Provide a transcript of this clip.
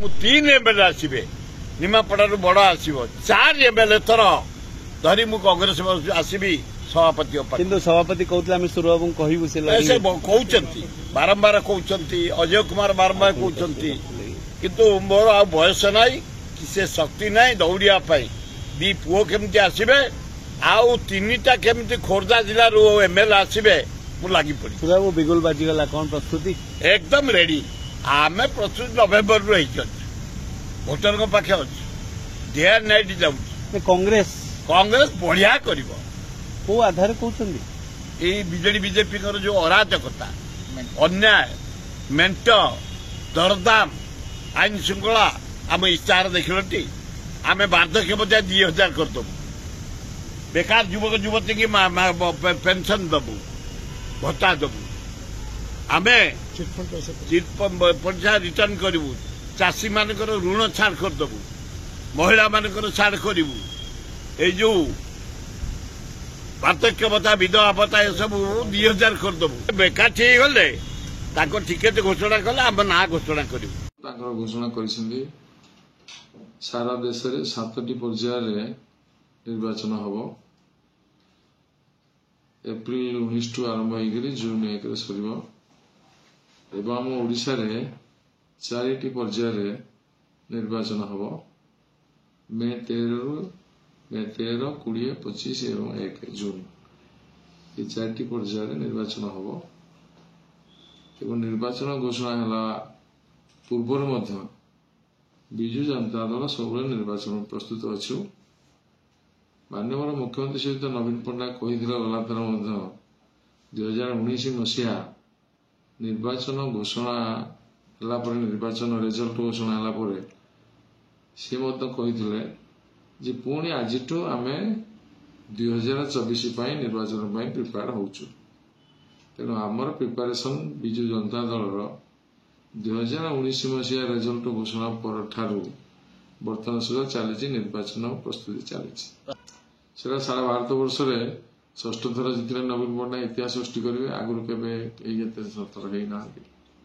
तीन एमएलए आसवे निमापड़ारू बड़ आसव 4 एमएलए थर धरी मु कांग्रेस आसवि सभापति किंतु सभापति कहते आम सुर बाबू कहूँ से कहते बारंबार कहते अजय कुमार बारंबार कहते किंतु मोर आ बयस नाई कि से शक्ति नाई दौड़िया दी पुओ केमती आसवे आउ 3टा केमती खोर्धा जिलू एमएलए आसवे मु लगी पड़ी सुराबू बिगुल बाजीगला कौन प्रस्तुति एकदम रेडी आम प्रस्तुत नवेम्बर रही भोटर पाखे अच्छे डे एंड नाइट जाऊँ कांग्रेस बढ़िया कर को आधार कहते बीजेडी बीजेपी जो अराजकता अन्याय मेंट दरदाम आईन श्रृंखला आम इश्ताहार देखी आम वार्धक्य बजाय 2000 करदबू बेकार युवक युवती की पेंशन दबू भत्ता दबू आम पैसा रिटर्न करूँ चाषी मान ऋण छाड़ करदबू महिला मान छाड़ करूँ यो वार्धक्य भत्ता विधवा भत्ता ये सब 2000 करदबू बेकार ठीक गले टिकेट घोषणा कले आम ना घोषणा करूँ घोषणा कर सारा देश में 7टी पर्यायर निर्वाचन हम एप्रिल 19 टू आरंभ हो जून 1 सर आम ओडिशा रे 4टी पर्यायर निर्वाचन हम मे 13, 20, 25 और 1 जून ये 4टी पर्यायर निर्वाचन हम एवं निर्वाचन घोषणा है पूर्व विजु जनता दल सब निर्वाचन प्रस्तुत अच्छु माननीय मुख्यमंत्री सहित नवीन पट्टनायक कही गला थर 2019 मसीहा निर्वाचन घोषणा निर्वाचन रिजल्ट घोषणा सी कही पुणी आज आम 2024 निर्वाचन प्रिपेयर होचु तेणु आमर प्रिपेरेसन विजु जनता दल 2019 मसीहा रिजल्ट घोषणा पर ठारू बर्तमान सुधा चली निर्वाचन प्रस्तुति चली सारा भारत वर्ष में 6ठ थर जितने नवीन पट्टनायक इतिहास सृष्टि करेंगे आगुरी के थर है ना।